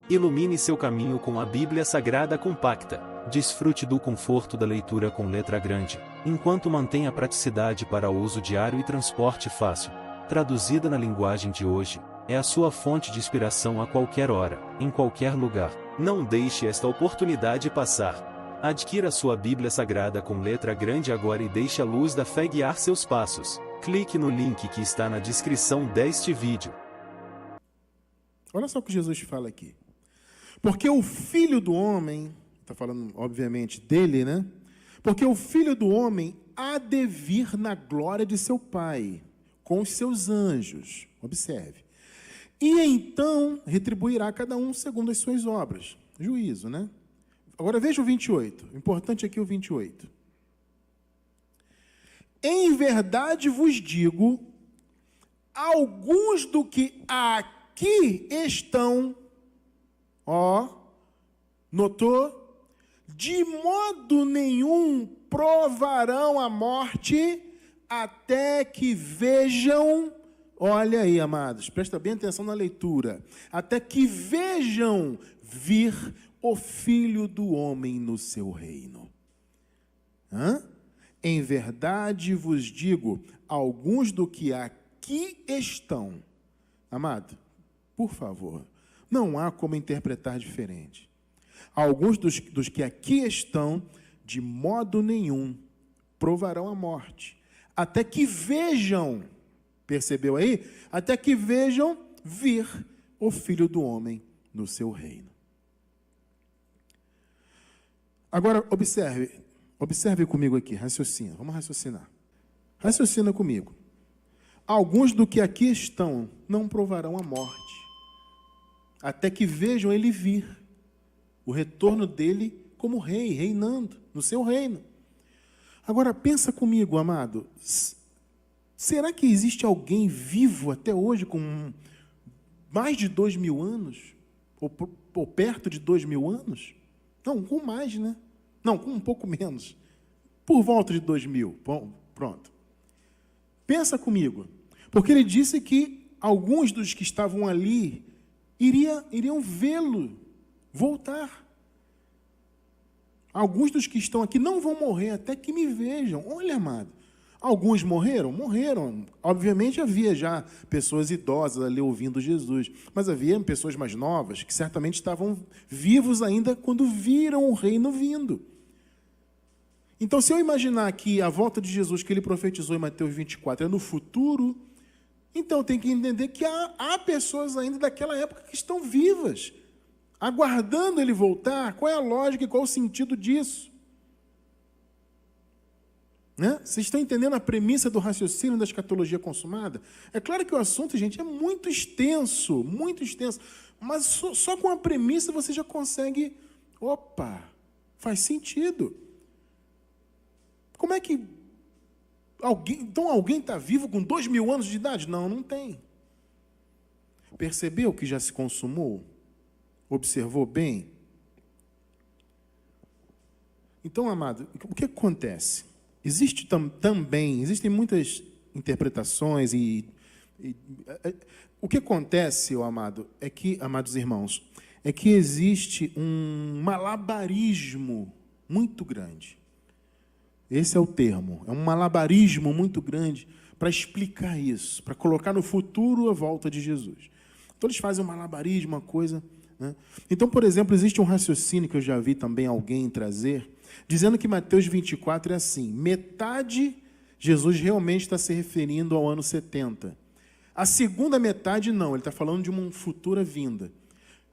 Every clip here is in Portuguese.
Ilumine seu caminho com a Bíblia Sagrada Compacta. Desfrute do conforto da leitura com letra grande, enquanto mantém a praticidade para uso diário e transporte fácil. Traduzida na linguagem de hoje, é a sua fonte de inspiração a qualquer hora, em qualquer lugar. Não deixe esta oportunidade passar. Adquira sua Bíblia Sagrada com letra grande agora e deixe a luz da fé guiar seus passos. Clique no link que está na descrição deste vídeo. Olha só o que Jesus fala aqui. Porque o Filho do Homem, está falando obviamente dele, né? Porque o Filho do Homem há de vir na glória de seu Pai, com os seus anjos. Observe. E então retribuirá cada um segundo as suas obras. Juízo, né? Agora veja o 28. O importante aqui é o 28. Em verdade vos digo, alguns do que aqui estão, notou? De modo nenhum provarão a morte até que vejam, olha aí, amados, presta bem atenção na leitura, até que vejam vir o Filho do Homem no seu reino. Em verdade vos digo, alguns do que aqui estão, amado, por favor, não há como interpretar diferente. Alguns dos que aqui estão, de modo nenhum, provarão a morte, até que vejam, percebeu aí? Até que vejam vir o Filho do Homem no seu reino. Agora, observe comigo aqui, raciocina, vamos raciocinar. Raciocina comigo. Alguns do que aqui estão não provarão a morte, até que vejam ele vir, o retorno dele como rei, reinando no seu reino. Agora, pensa comigo, amado, será que existe alguém vivo até hoje com mais de 2000 anos? Ou perto de 2000 anos? Não, com mais, né? Não, com um pouco menos. Por volta de 2000. Bom, pronto. Pensa comigo. Porque ele disse que alguns dos que estavam ali iriam vê-lo voltar. Alguns dos que estão aqui não vão morrer até que me vejam. Olha, amado, alguns morreram? Morreram. Obviamente havia já pessoas idosas ali ouvindo Jesus, mas havia pessoas mais novas que certamente estavam vivos ainda quando viram o reino vindo. Então, se eu imaginar que a volta de Jesus que ele profetizou em Mateus 24 é no futuro, então tem que entender que há pessoas ainda daquela época que estão vivas, aguardando ele voltar. Qual é a lógica e qual é o sentido disso? Né? Vocês estão entendendo a premissa do raciocínio da escatologia consumada? É claro que o assunto, gente, é muito extenso, mas só com a premissa você já consegue, faz sentido. Como é que alguém está vivo com 2000 anos de idade? Não, não tem. Percebeu que já se consumou? Observou bem? Então, amado, o que acontece? Existem muitas interpretações o que acontece, amado, é que, amados irmãos, é que existe um malabarismo muito grande. Esse é o termo, é um malabarismo muito grande para explicar isso, para colocar no futuro a volta de Jesus. Então eles fazem um malabarismo, uma coisa, né? Então, por exemplo, existe um raciocínio que eu já vi também alguém trazer, dizendo que Mateus 24 é assim, metade Jesus realmente está se referindo ao ano 70. A segunda metade não, ele está falando de uma futura vinda.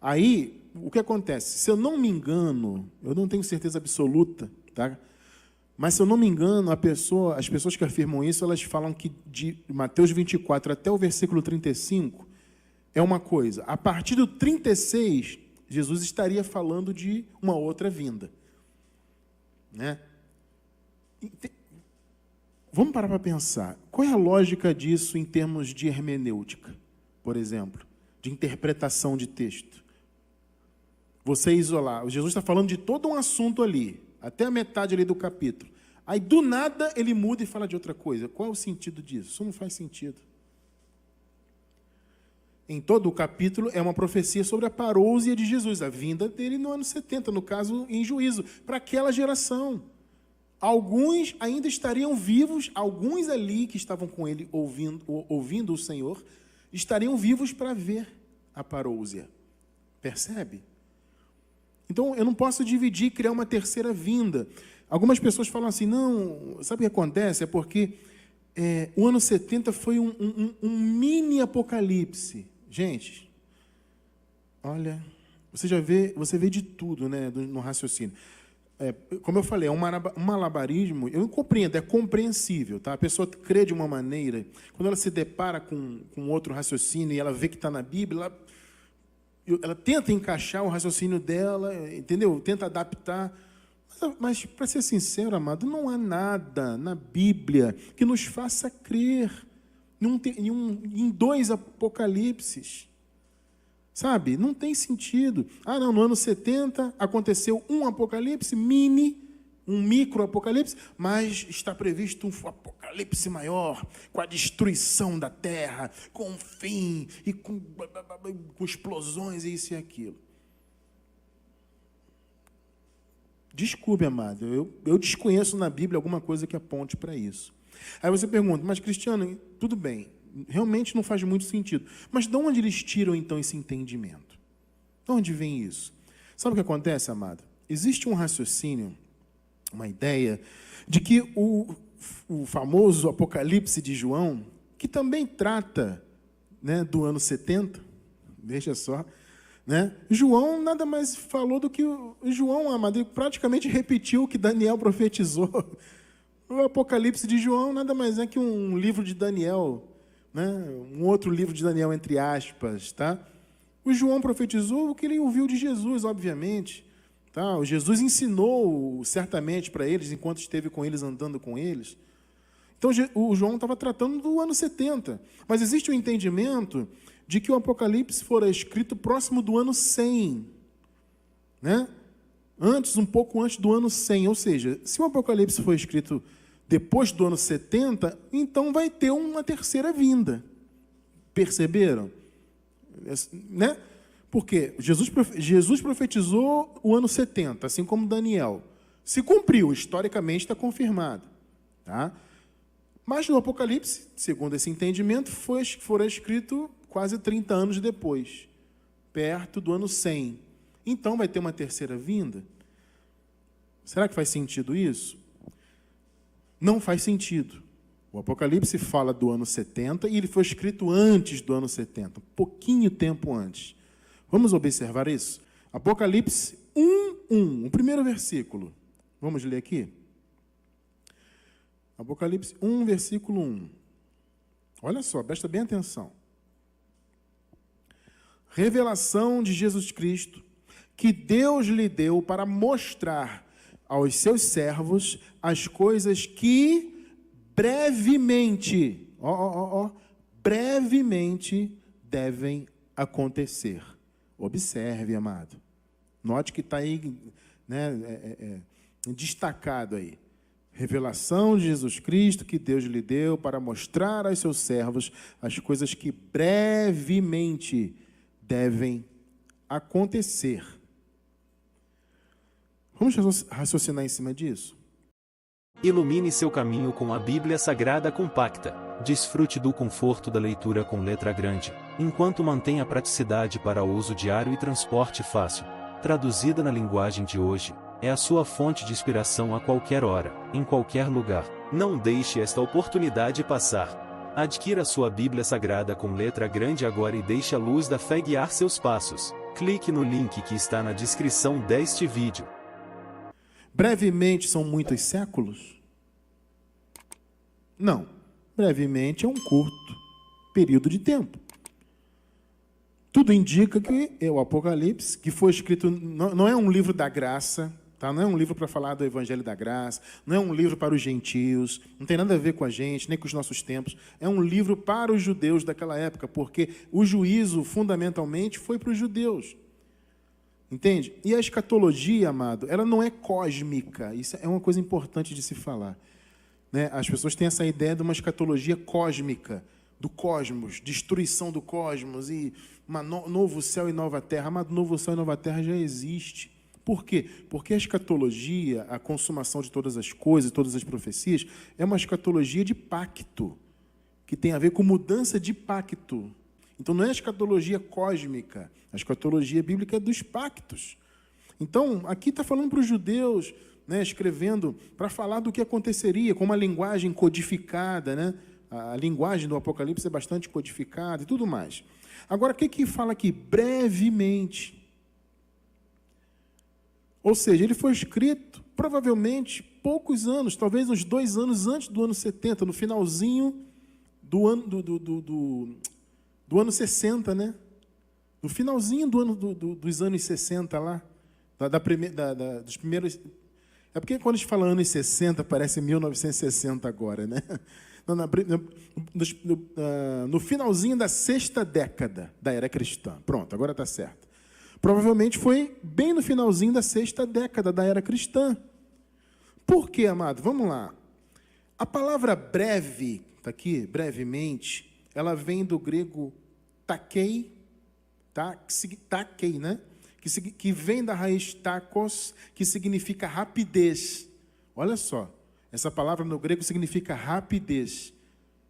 Aí, o que acontece? Se eu não me engano, eu não tenho certeza absoluta, tá? Mas, se eu não me engano, as pessoas que afirmam isso, elas falam que de Mateus 24 até o versículo 35 é uma coisa. A partir do 36, Jesus estaria falando de uma outra vinda. Né? Vamos parar para pensar. Qual é a lógica disso em termos de hermenêutica, por exemplo, de interpretação de texto? Você isolar. Jesus está falando de todo um assunto ali, até a metade ali do capítulo. Aí, do nada, ele muda e fala de outra coisa. Qual é o sentido disso? Isso não faz sentido. Em todo o capítulo é uma profecia sobre a parousia de Jesus, a vinda dele no ano 70, no caso, em juízo, para aquela geração. Alguns ainda estariam vivos, alguns ali que estavam com ele ouvindo o Senhor, estariam vivos para ver a parousia. Percebe? Então, eu não posso dividir e criar uma terceira vinda. Algumas pessoas falam assim, não, sabe o que acontece? É porque o ano 70 foi um mini apocalipse. Gente, olha, você vê de tudo, né, no raciocínio. Como eu falei, é um malabarismo, eu compreendo, é compreensível, tá? A pessoa crê de uma maneira, quando ela se depara com outro raciocínio e ela vê que está na Bíblia, ela tenta encaixar o raciocínio dela, entendeu? Tenta adaptar. Mas, para ser sincero, amado, não há nada na Bíblia que nos faça crer em dois apocalipses. Sabe? Não tem sentido. Ah, não, no ano 70 aconteceu um apocalipse um micro-apocalipse, mas está previsto um apocalipse maior, com a destruição da terra, com fim, e com explosões, e isso e aquilo. Desculpe, amado, eu desconheço na Bíblia alguma coisa que aponte para isso. Aí você pergunta, mas Cristiano, tudo bem, realmente não faz muito sentido. Mas de onde eles tiram, então, esse entendimento? De onde vem isso? Sabe o que acontece, amado? Existe um raciocínio, uma ideia, de que o famoso Apocalipse de João, que também trata, né, do ano 70, veja só, né? João nada mais falou do que João, amado, praticamente repetiu o que Daniel profetizou. O Apocalipse de João nada mais é que um livro de Daniel, né? Um outro livro de Daniel, entre aspas. Tá? O João profetizou o que ele ouviu de Jesus, obviamente. Tá? O Jesus ensinou certamente para eles, enquanto esteve com eles, andando com eles. Então, o João estava tratando do ano 70. Mas existe um entendimento de que o Apocalipse fora escrito próximo do ano 100. Né? Um pouco antes do ano 100. Ou seja, se o Apocalipse foi escrito depois do ano 70, então vai ter uma terceira vinda. Perceberam? Né? Porque Jesus profetizou o ano 70, assim como Daniel. Se cumpriu, historicamente está confirmado. Tá? Mas no Apocalipse, segundo esse entendimento, fora escrito quase 30 anos depois, perto do ano 100. Então vai ter uma terceira vinda? Será que faz sentido isso? Não faz sentido. O Apocalipse fala do ano 70 e ele foi escrito antes do ano 70, pouquinho tempo antes. Vamos observar isso? Apocalipse 1:1, o primeiro versículo. Vamos ler aqui? Apocalipse 1, versículo 1. Olha só, presta bem atenção. Revelação de Jesus Cristo, que Deus lhe deu para mostrar aos seus servos as coisas que brevemente, brevemente devem acontecer. Observe, amado. Note que está aí, né, destacado aí. Revelação de Jesus Cristo que Deus lhe deu para mostrar aos seus servos as coisas que brevemente devem acontecer. Vamos raciocinar em cima disso? Ilumine seu caminho com a Bíblia Sagrada Compacta. Desfrute do conforto da leitura com letra grande, enquanto mantém a praticidade para uso diário e transporte fácil. Traduzida na linguagem de hoje, é a sua fonte de inspiração a qualquer hora, em qualquer lugar. Não deixe esta oportunidade passar. Adquira sua Bíblia Sagrada com letra grande agora e deixe a luz da fé guiar seus passos. Clique no link que está na descrição deste vídeo. Brevemente são muitos séculos? Não. Brevemente é um curto período de tempo. Tudo indica que é o Apocalipse, que foi escrito, não é um livro da graça, tá? Não é um livro para falar do Evangelho da Graça, não é um livro para os gentios, não tem nada a ver com a gente, nem com os nossos tempos. É um livro para os judeus daquela época, porque o juízo, fundamentalmente, foi para os judeus. Entende? E a escatologia, amado, ela não é cósmica. Isso é uma coisa importante de se falar. Né? As pessoas têm essa ideia de uma escatologia cósmica, do cosmos, destruição do cosmos e novo céu e nova terra. Amado, novo céu e nova terra já existe. Por quê? Porque a escatologia, a consumação de todas as coisas, todas as profecias, é uma escatologia de pacto, que tem a ver com mudança de pacto. Então não é a escatologia cósmica, a escatologia bíblica é dos pactos. Então, aqui está falando para os judeus, né, escrevendo para falar do que aconteceria, com uma linguagem codificada, né? A linguagem do Apocalipse é bastante codificada e tudo mais. Agora, o que fala aqui? Brevemente. Ou seja, ele foi escrito, provavelmente, poucos anos, talvez uns 2 anos antes do ano 70, no finalzinho do ano, do ano 60, né? No finalzinho dos anos 60 lá, dos primeiros... É porque quando a gente fala anos 60, parece 1960 agora, né? No finalzinho da 6ª década da era cristã. Pronto, agora está certo. Provavelmente foi bem no finalzinho da 6ª década da era cristã. Por quê, amado? Vamos lá. A palavra breve, está aqui, brevemente, ela vem do grego takei, takei, né? Que vem da raiz takos, que significa rapidez. Olha só, essa palavra no grego significa rapidez,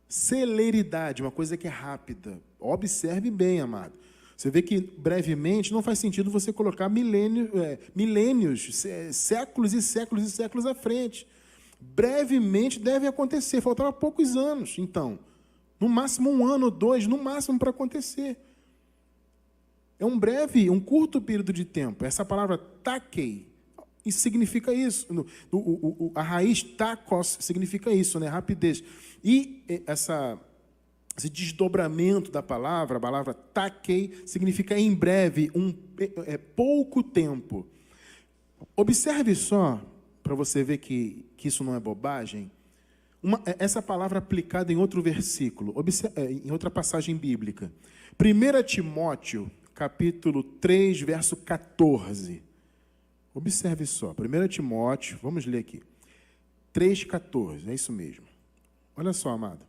celeridade, uma coisa que é rápida. Observe bem, amado. Você vê que brevemente não faz sentido você colocar milênios, séculos e séculos e séculos à frente. Brevemente deve acontecer, faltava poucos anos, então. No máximo 1 ano, 2, no máximo para acontecer. É um curto período de tempo. Essa palavra takei, isso significa isso. A raiz takos significa isso, né? Rapidez. E esse desdobramento da palavra, a palavra takei, significa em breve, pouco tempo. Observe só, para você ver que isso não é bobagem, essa palavra aplicada em outro versículo, em outra passagem bíblica. 1 Timóteo, capítulo 3, verso 14. Observe só, 1 Timóteo, vamos ler aqui. 3,14, é isso mesmo. Olha só, amado.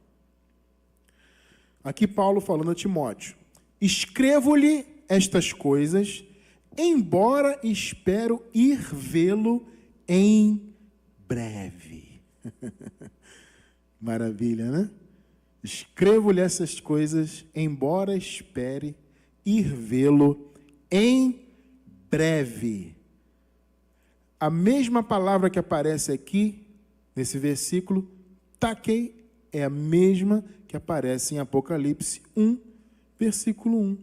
Aqui Paulo falando a Timóteo. Escrevo-lhe estas coisas, embora espero ir vê-lo em breve. Maravilha, né? Escrevo-lhe essas coisas, embora espere ir vê-lo em breve. A mesma palavra que aparece aqui, nesse versículo, takei, é a mesma que aparece em Apocalipse 1, versículo 1.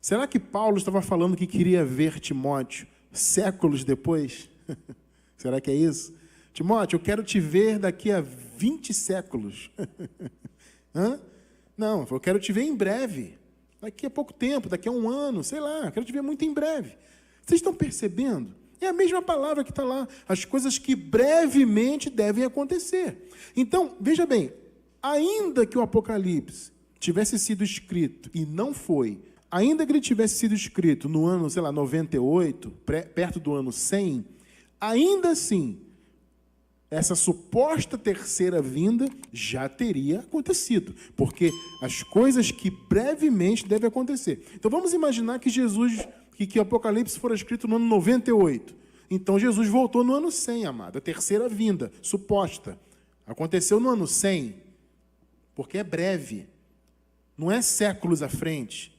Será que Paulo estava falando que queria ver Timóteo séculos depois? Será que é isso? Timóteo, eu quero te ver daqui a 20 séculos. Hã? Não, eu quero te ver em breve. Daqui a pouco tempo, daqui a 1 ano, sei lá, quero te ver muito em breve. Vocês estão percebendo? É a mesma palavra que está lá. As coisas que brevemente devem acontecer. Então, veja bem, ainda que o Apocalipse tivesse sido escrito, e não foi, ainda que ele tivesse sido escrito no ano, sei lá, 98, perto do ano 100, ainda assim, essa suposta terceira vinda já teria acontecido, porque as coisas que brevemente devem acontecer. Então vamos imaginar que que o Apocalipse for escrito no ano 98. Então Jesus voltou no ano 100, amado, a terceira vinda, suposta. Aconteceu no ano 100, porque é breve, não é séculos à frente.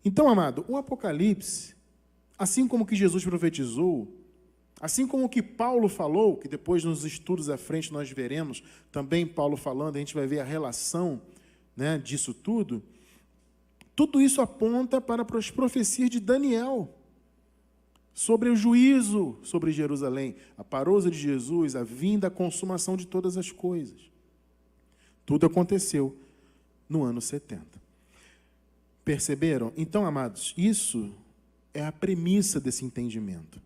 Então, amado, o Apocalipse, assim como que Jesus profetizou, assim como o que Paulo falou, que depois nos estudos à frente nós veremos também Paulo falando, a gente vai ver a relação, né, disso tudo isso aponta para as profecias de Daniel, sobre o juízo sobre Jerusalém, a parousa de Jesus, a vinda, a consumação de todas as coisas. Tudo aconteceu no ano 70. Perceberam? Então, amados, isso é a premissa desse entendimento.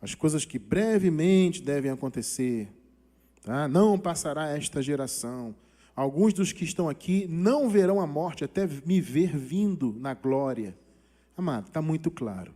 As coisas que brevemente devem acontecer, tá? Não passará esta geração. Alguns dos que estão aqui não verão a morte até me ver vindo na glória. Amado, está muito claro.